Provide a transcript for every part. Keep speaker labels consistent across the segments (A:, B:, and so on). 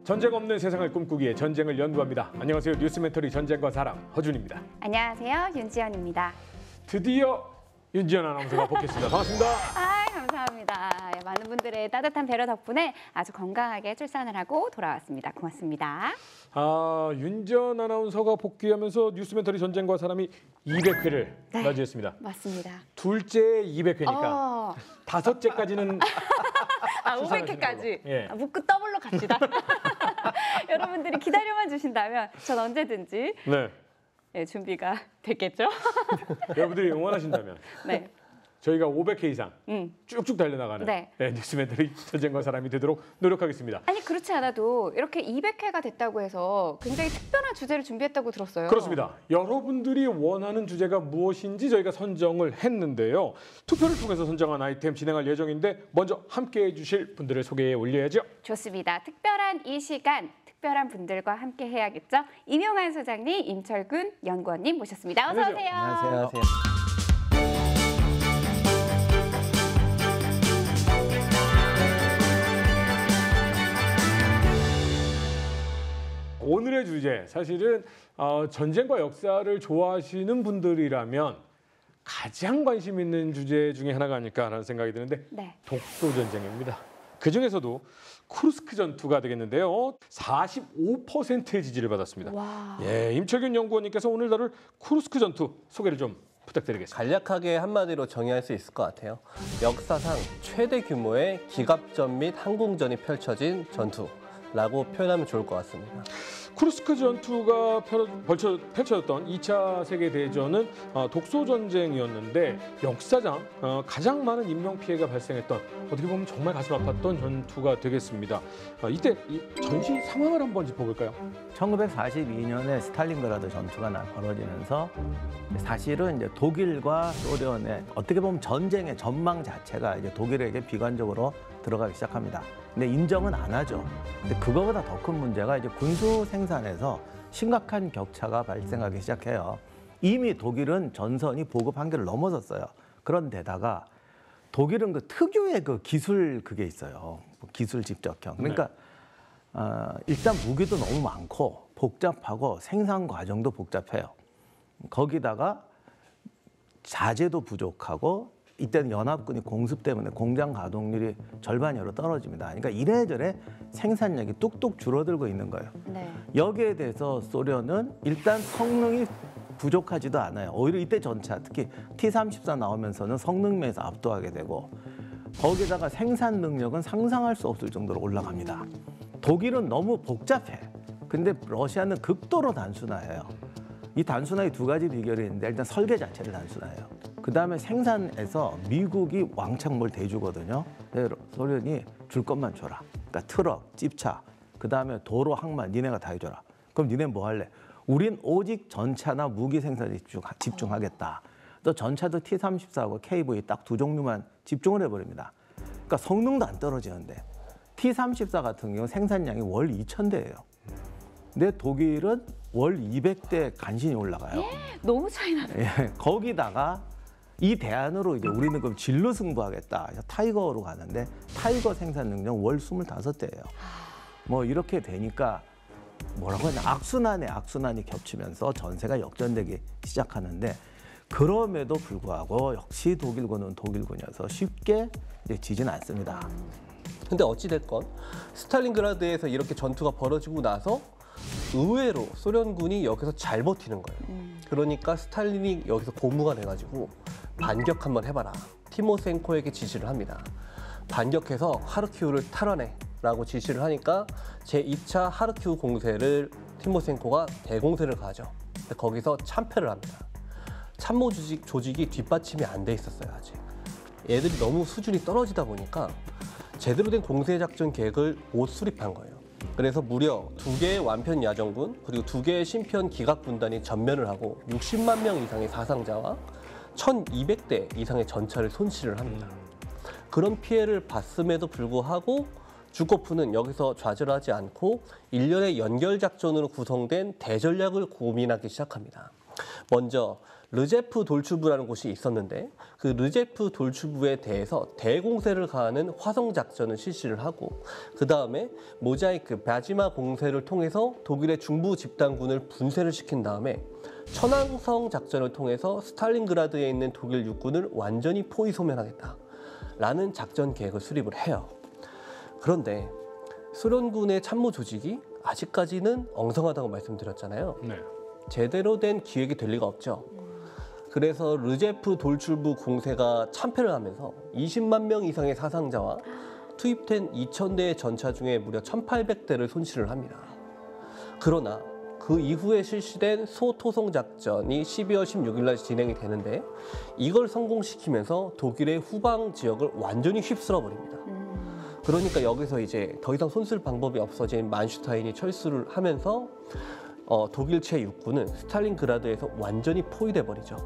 A: 전쟁 없는 세상을 꿈꾸기에 전쟁을 연구합니다. 안녕하세요. 뉴스멘토리 전쟁과 사람 허준입니다.
B: 안녕하세요. 윤지연입니다.
A: 드디어 윤지연 아나운서가 복귀했습니다. 반갑습니다.
B: 감사합니다. 많은 분들의 따뜻한 배려 덕분에 아주 건강하게 출산을 하고 돌아왔습니다. 고맙습니다.
A: 윤지연 아나운서가 복귀하면서 뉴스멘토리 전쟁과 사람이 200회를 맞이했습니다.
B: 맞습니다.
A: 둘째 200회니까 다섯째까지는
B: 500회까지
A: 예.
B: 묶고 더블로 갑시다. 여러분들이 기다려만 주신다면 전 언제든지 준비가 됐겠죠?
A: 여러분들이 응원하신다면
B: 네.
A: 저희가 500회 이상 쭉쭉 달려나가는 뉴스멘토리 전쟁과 사람이 되도록 노력하겠습니다.
B: 아니 그렇지 않아도 이렇게 200회가 됐다고 해서 굉장히 특별한 주제를 준비했다고 들었어요.
A: 그렇습니다. 여러분들이 원하는 주제가 무엇인지 저희가 선정을 했는데요. 투표를 통해서 선정한 아이템 진행할 예정인데 먼저 함께해 주실 분들을 소개해 올려야죠.
B: 좋습니다. 특별한 이 시간 특별한 분들과 함께 해야겠죠. 임용환 소장님, 임철근 연구원님 모셨습니다. 어서 오세요.
C: 안녕하세요.
A: 오늘의 주제, 사실은 전쟁과 역사를 좋아하시는 분들이라면 가장 관심 있는 주제 중에 하나가 아닐까라는 생각이 드는데 독소전쟁입니다. 그중에서도 쿠르스크 전투가 되겠는데요. 45%의 지지를 받았습니다. 예, 임철균 연구원님께서 오늘 다룰 쿠르스크 전투 소개를 좀 부탁드리겠습니다.
C: 간략하게 한마디로 정의할 수 있을 것 같아요. 역사상 최대 규모의 기갑전 및 항공전이 펼쳐진 전투라고 표현하면 좋을 것 같습니다.
A: 쿠르스크 전투가 펼쳐졌던 2차 세계대전은 독소전쟁이었는데 역사상 가장 많은 인명피해가 발생했던, 어떻게 보면 정말 가슴 아팠던 전투가 되겠습니다. 이때 이 전시 상황을 한번 짚어볼까요?
D: 1942년에 스탈린그라드 전투가 벌어지면서 사실은 이제 독일과 소련의 어떻게 보면 전쟁의 전망 자체가 이제 독일에게 비관적으로 들어가기 시작합니다. 근데 인정은 안 하죠. 근데 그거보다 더 큰 문제가 이제 군수 생산에서 심각한 격차가 발생하기 시작해요. 이미 독일은 전선이 보급 한계를 넘어섰어요. 그런데다가 독일은 그 특유의 그 기술 그게 있어요. 기술 집적형. 그러니까 일단 무기도 너무 많고 복잡하고 생산 과정도 복잡해요. 거기다가 자재도 부족하고 이때는 연합군이 공습 때문에 공장 가동률이 절반으로 떨어집니다. 그러니까 이래저래 생산력이 뚝뚝 줄어들고 있는 거예요. 여기에 대해서 소련은 일단 성능이 부족하지도 않아요. 오히려 이때 전차, 특히 T-34 나오면서는 성능면에서 압도하게 되고 거기다가 생산 능력은 상상할 수 없을 정도로 올라갑니다. 독일은 너무 복잡해. 근데 러시아는 극도로 단순화해요. 이 단순화의 두 가지 비결이 있는데 일단 설계 자체를 단순화해요. 그다음에 생산에서 미국이 왕창 뭘 대주거든요. 소련이 줄 것만 줘라. 그러니까 트럭, 집차, 그다음에 도로, 항만 니네가 다 해줘라. 그럼 니네 뭐 할래? 우린 오직 전차나 무기 생산에 집중하겠다. 또 전차도 T-34하고 KV 딱 두 종류만 집중을 해버립니다. 그러니까 성능도 안 떨어지는데 T-34 같은 경우 생산량이 월 2,000대예요. 근데 독일은 월 200대 간신히 올라가요.
B: 너무 차이 나네.
D: 예, 거기다가 이 대안으로 이제 우리는 그럼 진로 승부하겠다. 그래서 타이거로 가는데 타이거 생산 능력 월 25대예요. 뭐 이렇게 되니까 뭐라고 하냐, 악순환이 겹치면서 전세가 역전되기 시작하는데 그럼에도 불구하고 역시 독일군은 독일군이어서 쉽게 이제 지지는 않습니다.
C: 근데 어찌됐건 스탈린그라드에서 이렇게 전투가 벌어지고 나서 의외로 소련군이 여기서 잘 버티는 거예요. 그러니까 스탈린이 여기서 고무가 돼가지고 반격 한번 해봐라. 티모셴코에게 지시를 합니다. 반격해서 하르키우를 탈환해라고 지시를 하니까 제2차 하르키우 공세를 티모셴코가 대공세를 가죠. 근데 거기서 참패를 합니다. 참모 조직이 뒷받침이 안 돼 있었어요, 아직. 애들이 너무 수준이 떨어지다 보니까 제대로 된 공세 작전 계획을 못 수립한 거예요. 그래서 무려 2개의 완편 야전군 그리고 2개의 신편 기갑 군단이 전면을 하고 60만 명 이상의 사상자와 1,200대 이상의 전차를 손실을 합니다. 그런 피해를 봤음에도 불구하고 주코프는 여기서 좌절하지 않고 일련의 연결 작전으로 구성된 대전략을 고민하기 시작합니다. 먼저 르제프 돌출부라는 곳이 있었는데 그 르제프 돌출부에 대해서 대공세를 가하는 화성 작전을 실시를 하고 그 다음에 모자이크 바지마 공세를 통해서 독일의 중부 집단군을 분쇄를 시킨 다음에 천왕성 작전을 통해서 스탈린그라드에 있는 독일 육군을 완전히 포위 소멸하겠다라는 작전 계획을 수립을 해요. 그런데 소련군의 참모 조직이 아직까지는 엉성하다고 말씀드렸잖아요.
A: 네.
C: 제대로 된 기획이 될 리가 없죠. 그래서 르제프 돌출부 공세가 참패를 하면서 20만 명 이상의 사상자와 투입된 2,000대의 전차 중에 무려 1,800대를 손실을 합니다. 그러나 그 이후에 실시된 소토성 작전이 12월 16일 날 진행이 되는데 이걸 성공시키면서 독일의 후방 지역을 완전히 휩쓸어 버립니다. 그러니까 여기서 이제 더 이상 손쓸 방법이 없어진 만슈타인이 철수를 하면서 독일체 육군은 스탈린그라드에서 완전히 포위돼 버리죠.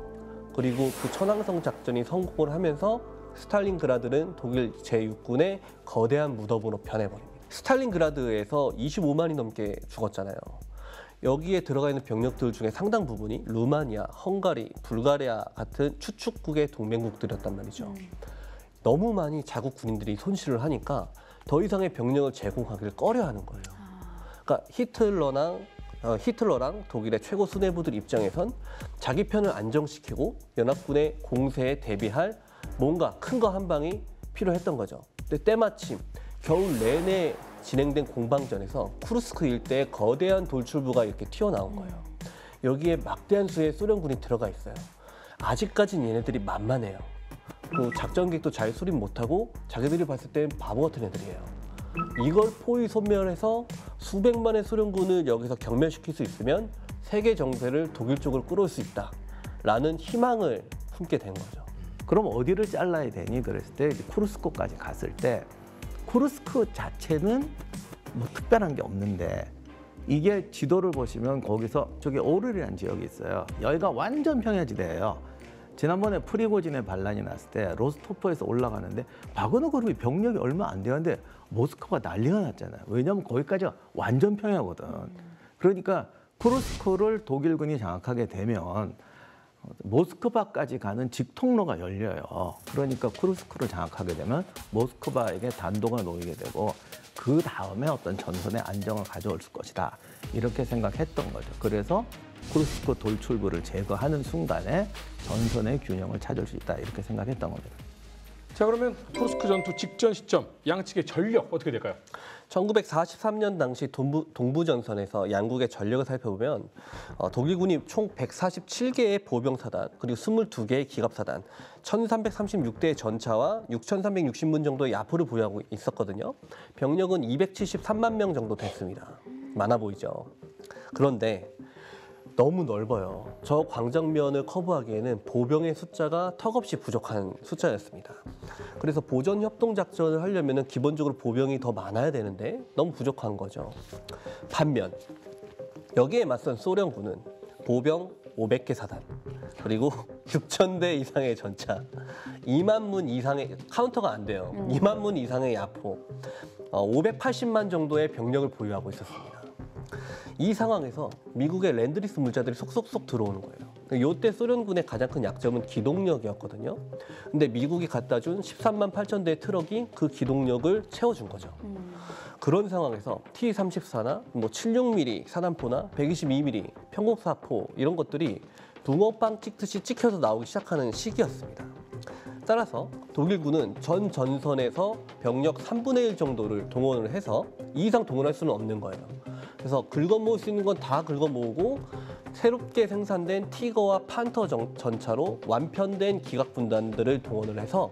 C: 그리고 그 천왕성 작전이 성공을 하면서 스탈린그라드는 독일 제6군의 거대한 무덤으로 변해버립니다. 스탈린그라드에서 25만이 넘게 죽었잖아요. 여기에 들어가 있는 병력들 중에 상당 부분이 루마니아, 헝가리, 불가리아 같은 추축국의 동맹국들이었단 말이죠. 너무 많이 자국 군인들이 손실을 하니까 더 이상의 병력을 제공하기를 꺼려하는 거예요. 그러니까 히틀러랑 독일의 최고 수뇌부들 입장에선 자기 편을 안정시키고 연합군의 공세에 대비할 뭔가 큰 거 한 방이 필요했던 거죠. 근데 때마침 겨울 내내 진행된 공방전에서 쿠르스크 일대에 거대한 돌출부가 이렇게 튀어나온 거예요. 여기에 막대한 수의 소련군이 들어가 있어요. 아직까진 얘네들이 만만해요. 그 작전 계획도 잘 수립 못하고 자기들이 봤을 땐 바보 같은 애들이에요. 이걸 포위 소멸해서 수백만의 소련군을 여기서 경멸시킬 수 있으면 세계 정세를 독일 쪽으로 끌어올 수 있다라는 희망을 품게 된 거죠.
D: 그럼 어디를 잘라야 되니? 그랬을 때 이제 쿠르스크까지 갔을 때 쿠르스크 자체는 뭐 특별한 게 없는데 이게 지도를 보시면 거기서 저기 오르리라는 지역이 있어요. 여기가 완전 평야지대예요. 지난번에 프리고진의 반란이 났을 때 로스토프에서 올라가는데 바그너 그룹이 병력이 얼마 안 되는데 모스크바가 난리가 났잖아요. 왜냐하면 거기까지가 완전 평야거든. 그러니까 쿠르스크를 독일군이 장악하게 되면 모스크바까지 가는 직통로가 열려요. 그러니까 쿠르스크를 장악하게 되면 모스크바에게 단독을 놓이게 되고 그 다음에 어떤 전선의 안정을 가져올 것이다. 이렇게 생각했던 거죠. 그래서 쿠르스크 돌출부를 제거하는 순간에 전선의 균형을 찾을 수 있다. 이렇게 생각했던 겁니다.
A: 자, 그러면 쿠르스크 전투 직전 시점 양측의 전력 어떻게 될까요?
C: 1943년 당시 동부전선에서 양국의 전력을 살펴보면 독일군이 총 147개의 보병사단 그리고 22개의 기갑사단 1336대의 전차와 6360문 정도의 야포를 보유하고 있었거든요. 병력은 273만 명 정도 됐습니다. 많아 보이죠. 그런데 너무 넓어요. 저 광장면을 커버하기에는 보병의 숫자가 턱없이 부족한 숫자였습니다. 그래서 보전 협동 작전을 하려면 기본적으로 보병이 더 많아야 되는데 너무 부족한 거죠. 반면 여기에 맞선 소련군은 보병 500개 사단 그리고 6,000대 이상의 전차, 2만 문 이상의 카운터가 안 돼요. 2만 문 이상의 야포, 580만 정도의 병력을 보유하고 있었습니다. 이 상황에서 미국의 랜드리스 물자들이 속속속 들어오는 거예요. 이때 소련군의 가장 큰 약점은 기동력이었거든요. 근데 미국이 갖다 준 13만 8천 대의 트럭이 그 기동력을 채워준 거죠. 그런 상황에서 T-34나 뭐 76mm 사단포나 122mm 편곡사포 이런 것들이 붕어빵 찍듯이 찍혀서 나오기 시작하는 시기였습니다. 따라서 독일군은 전 전선에서 병력 3분의 1 정도를 동원을 해서 이 이상 동원할 수는 없는 거예요. 그래서 긁어모을 수 있는 건 다 긁어모으고 새롭게 생산된 티거와 판터 전차로 완편된 기갑군단들을 동원을 해서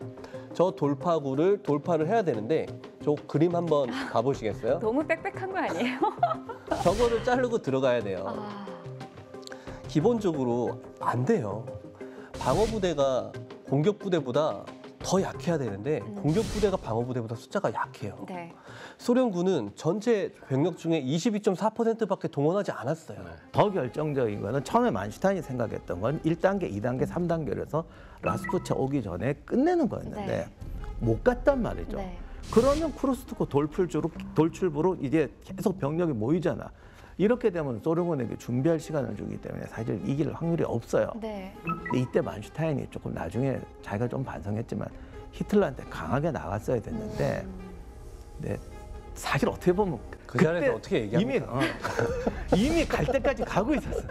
C: 저 돌파구를 돌파를 해야 되는데 저 그림 한번 봐보시겠어요?
B: 너무 빽빽한 거 아니에요?
C: 저거를 자르고 들어가야 돼요. 기본적으로 안 돼요. 방어부대가 공격부대보다 더 약해야 되는데 공격부대가 방어부대보다 숫자가 약해요.
B: 네.
C: 소련군은 전체 병력 중에 22.4%밖에 동원하지 않았어요.
D: 더 결정적인 거는 처음에 만슈타인이 생각했던 건 1단계, 2단계, 3단계에서 라스푸체 오기 전에 끝내는 거였는데
B: 네.
D: 못 갔단 말이죠.
B: 네.
D: 그러면 쿠르스크 돌출부로 이제 계속 병력이 모이잖아. 이렇게 되면 소련군에게 준비할 시간을 주기 때문에 사실 이길 확률이 없어요.
B: 네.
D: 근데 이때 만슈타인이 조금 나중에 자기가 좀 반성했지만 히틀러한테 강하게 나갔어야 됐는데 근데 사실 어떻게 보면
C: 그 자리에서 어떻게 얘기합니까?
D: 이미 갈 때까지 가고 있었어.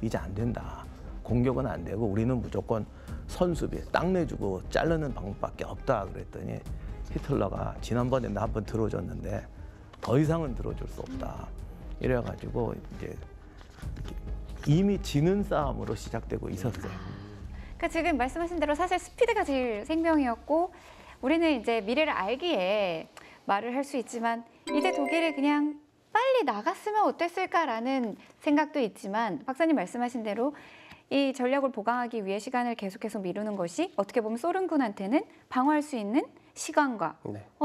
D: 이제 안 된다. 공격은 안 되고 우리는 무조건 선수비, 땅 내주고 자르는 방법밖에 없다 그랬더니 히틀러가 지난번에 나 한번 들어줬는데 더 이상은 들어줄 수 없다. 이래가지고 이제 이미 지는 싸움으로 시작되고 있었어요.
B: 그러니까 지금 말씀하신 대로 사실 스피드가 제일 생명이었고 우리는 이제 미래를 알기에 말을 할 수 있지만 이제 독일이 그냥 빨리 나갔으면 어땠을까라는 생각도 있지만 박사님 말씀하신 대로 이 전략을 보강하기 위해 시간을 계속해서 미루는 것이 어떻게 보면 소련군한테는 방어할 수 있는 시간과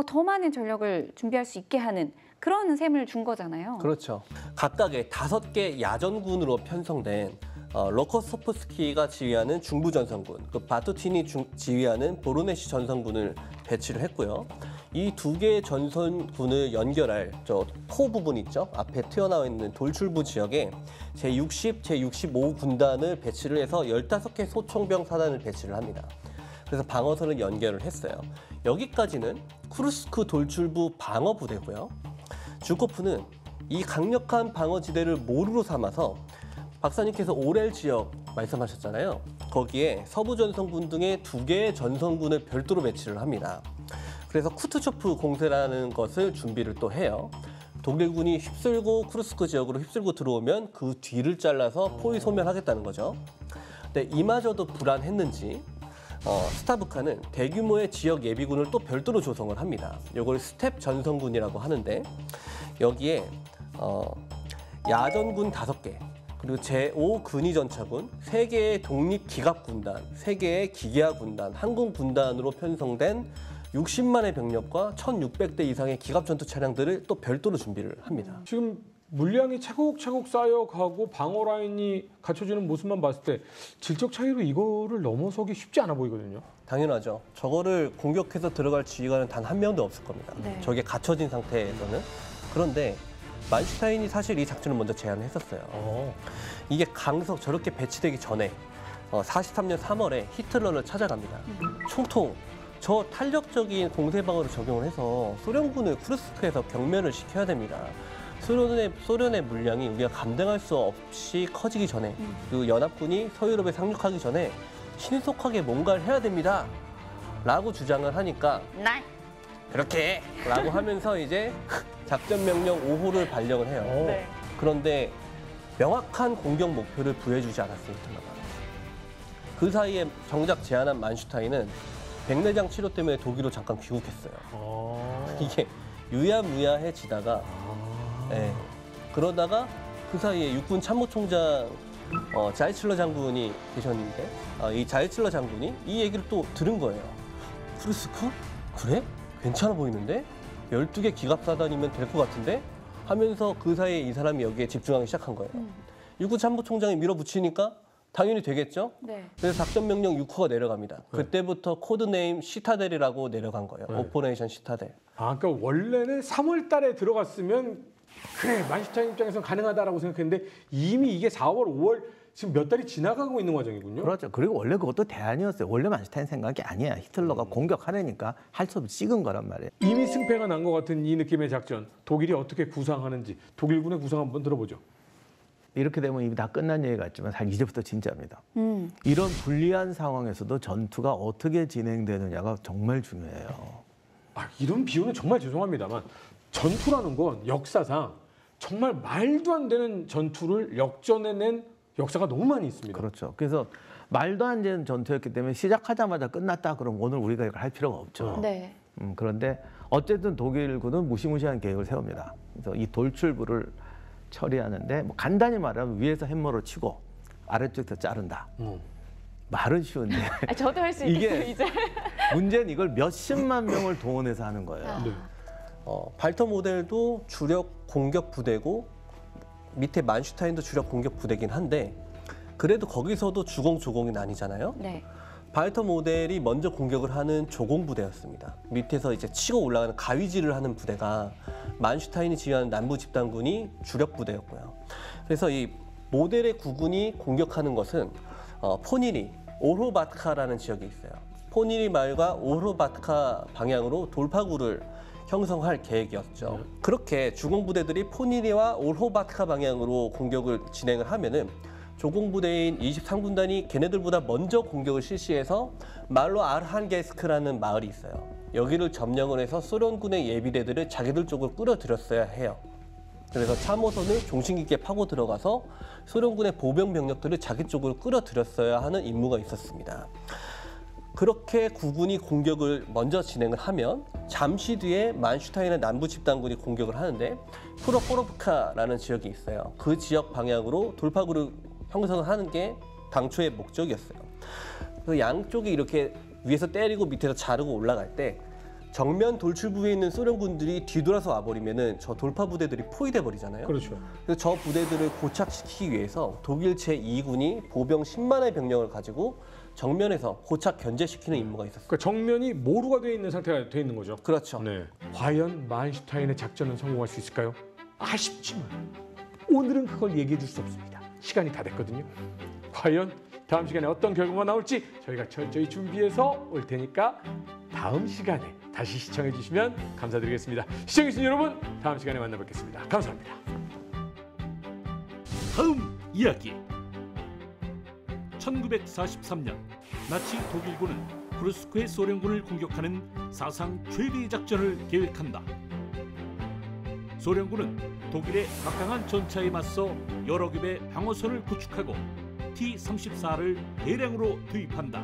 B: 더 많은 전력을 준비할 수 있게 하는 그런 셈을 준 거잖아요.
C: 그렇죠. 각각의 5개 야전군으로 편성된 로코소프스키가 지휘하는 중부 전선군, 그 바투틴이 지휘하는 보로네시 전선군을 배치를 했고요. 이 2개의 전선군을 연결할 저 코 부분 있죠? 앞에 튀어나와 있는 돌출부 지역에 제60, 제65 군단을 배치를 해서 15개 소총병 사단을 배치를 합니다. 그래서 방어선을 연결을 했어요. 여기까지는 쿠르스크 돌출부 방어부대고요. 주코프는 이 강력한 방어지대를 모루로 삼아서 박사님께서 오렐 지역 말씀하셨잖아요. 거기에 서부 전선군 등의 2개의 전선군을 별도로 배치를 합니다. 그래서 쿠트쇼프 공세라는 것을 준비를 또 해요. 독일군이 휩쓸고 쿠르스크 지역으로 휩쓸고 들어오면 그 뒤를 잘라서 포위 소멸하겠다는 거죠. 근데 이마저도 불안했는지 스타브카는 대규모의 지역 예비군을 또 별도로 조성을 합니다. 이걸 스텝 전선군이라고 하는데 여기에 야전군 5개, 그리고 제5 근위전차군, 3개의 독립기갑군단, 3개의 기계화군단, 항공군단으로 편성된 60만의 병력과 1,600대 이상의 기갑전투 차량들을 또 별도로 준비를 합니다.
A: 지금 물량이 차곡차곡 쌓여가고 방어 라인이 갖춰지는 모습만 봤을 때 질적 차이로 이거를 넘어서기 쉽지 않아 보이거든요.
C: 당연하죠. 저거를 공격해서 들어갈 지휘관은 단 한 명도 없을 겁니다.
B: 네.
C: 저게 갖춰진 상태에서는. 그런데 만슈타인이 사실 이 작전을 먼저 제안했었어요. 이게 강석 저렇게 배치되기 전에 43년 3월에 히틀러를 찾아갑니다. 총통, 저 탄력적인 공세방어를 적용을 해서 소련군을 쿠르스크에서 경멸을 시켜야 됩니다. 소련의 물량이 우리가 감당할 수 없이 커지기 전에, 그 연합군이 서유럽에 상륙하기 전에 신속하게 뭔가를 해야 됩니다. 라고 주장을 하니까 그렇게 라고 하면서 이제 작전 명령 5호를 발령을 해요.
B: 네.
C: 그런데 명확한 공격 목표를 부여해주지 않았어요, 히틀러가. 그 사이에 정작 제안한 만슈타인은 백내장 치료 때문에 독일로 잠깐 귀국했어요. 이게 유야무야해지다가 그러다가 그 사이에 육군 참모총장 자이칠러 장군이 계셨는데 이 자이칠러 장군이 이 얘기를 또 들은 거예요. 쿠르스크? 그래? 괜찮아 보이는데? 12개 기갑사단이면 될 것 같은데? 하면서 그 사이에 이 사람이 여기에 집중하기 시작한 거예요. 육군 참모총장이 밀어붙이니까 당연히 되겠죠?
B: 네.
C: 그래서 작전명령 6호가 내려갑니다. 그때부터 코드네임 시타델이라고 내려간 거예요. 오퍼레이션 시타델.
A: 그러니까 원래는 3월 달에 들어갔으면 그래 만슈타인 입장에서는 가능하다라고 생각했는데 이미 이게 4월, 5월 지금 몇 달이 지나가고 있는 과정이군요.
D: 그렇죠. 그리고 원래 그것도 대안이었어요. 원래 만슈타인 생각이 아니야. 히틀러가 공격하려니까 할 수 없이 찍은 거란 말이에요.
A: 이미 승패가 난 것 같은 이 느낌의 작전, 독일이 어떻게 구상하는지 독일군의 구상 한번 들어보죠.
D: 이렇게 되면 이미 다 끝난 얘기 같지만 사실 이제부터 진짜입니다. 이런 불리한 상황에서도 전투가 어떻게 진행되느냐가 정말 중요해요.
A: 이런 비유는 정말 죄송합니다만 전투라는 건 역사상 정말 말도 안 되는 전투를 역전해낸 역사가 너무 많이 있습니다.
D: 그렇죠. 그래서 말도 안 되는 전투였기 때문에 시작하자마자 끝났다 그러면 오늘 우리가 이걸 할 필요가 없죠.
B: 네.
D: 그런데 어쨌든 독일군은 무시무시한 계획을 세웁니다. 그래서 이 돌출부를 처리하는데 뭐 간단히 말하면 위에서 햄머로 치고 아래쪽에서 자른다. 말은 쉬운데
B: 저도 할 수 있겠어요, 이제.
D: 문제는 이걸 몇십만 명을 동원해서 하는 거예요.
A: 네.
C: 발터 모델도 주력 공격 부대고 밑에 만슈타인도 주력 공격 부대긴 한데 그래도 거기서도 주공조공이 나뉘잖아요.
B: 네.
C: 발터 모델이 먼저 공격을 하는 조공 부대였습니다. 밑에서 이제 치고 올라가는 가위질을 하는 부대가 만슈타인이 지휘하는 남부 집단군이 주력 부대였고요. 그래서 이 모델의 구군이 공격하는 것은 포니리, 오르바트카라는 지역이 있어요. 포니리 마을과 오르바트카 방향으로 돌파구를 형성할 계획이었죠. 그렇게 주공부대들이 포니리와 오르바트카 방향으로 공격을 진행을 하면은 조공부대인 23군단이 걔네들보다 먼저 공격을 실시해서 말로 아르한게스크라는 마을이 있어요. 여기를 점령을 해서 소련군의 예비대들을 자기들 쪽으로 끌어들였어야 해요. 그래서 참호선을 종신 깊게 파고 들어가서 소련군의 보병 병력들을 자기 쪽으로 끌어들였어야 하는 임무가 있었습니다. 그렇게 구군이 공격을 먼저 진행을 하면 잠시 뒤에 만슈타인의 남부 집단군이 공격을 하는데 프로포로프카라는 지역이 있어요. 그 지역 방향으로 돌파구를 형성을 하는 게 당초의 목적이었어요. 그 양쪽이 이렇게 위에서 때리고 밑에서 자르고 올라갈 때 정면 돌출부에 있는 소련군들이 뒤돌아서 와버리면은 저 돌파 부대들이 포위돼 버리잖아요.
A: 그렇죠.
C: 그래서 저 부대들을 고착시키기 위해서 독일 제2군이 보병 10만의 병력을 가지고 정면에서 고착 견제시키는 임무가 있었어요.
A: 그러니까 정면이 모루가 돼 있는 상태가 돼 있는 거죠.
C: 그렇죠.
A: 네. 과연 만슈타인의 작전은 성공할 수 있을까요? 아쉽지만 오늘은 그걸 얘기해 줄 수 없습니다. 시간이 다 됐거든요. 과연 다음 시간에 어떤 결과가 나올지 저희가 철저히 준비해서 올 테니까 다음 시간에 다시 시청해 주시면 감사드리겠습니다. 시청해 주신 여러분, 다음 시간에 만나뵙겠습니다. 감사합니다.
E: 다음 이야기. 1943년 나치 독일군은 쿠르스크의 소련군을 공격하는 사상 최대의 작전을 계획한다. 소련군은 독일의 막강한 전차에 맞서 여러 겹의 방어선을 구축하고 T-34를 대량으로 투입한다.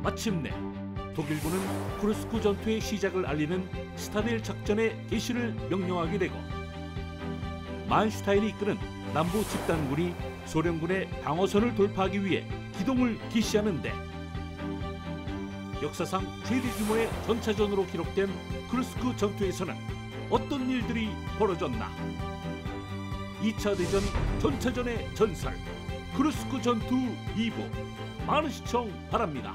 E: 마침내 독일군은 쿠르스크 전투의 시작을 알리는 스타델 작전의 개시를 명령하게 되고 만슈타인이 이끄는 남부 집단군이 소련군의 방어선을 돌파하기 위해 기동을 개시하는데 역사상 최대 규모의 전차전으로 기록된 쿠르스크 전투에서는 어떤 일들이 벌어졌나? 2차 대전 전차전의 전설 쿠르스크 전투 2부 많은 시청 바랍니다.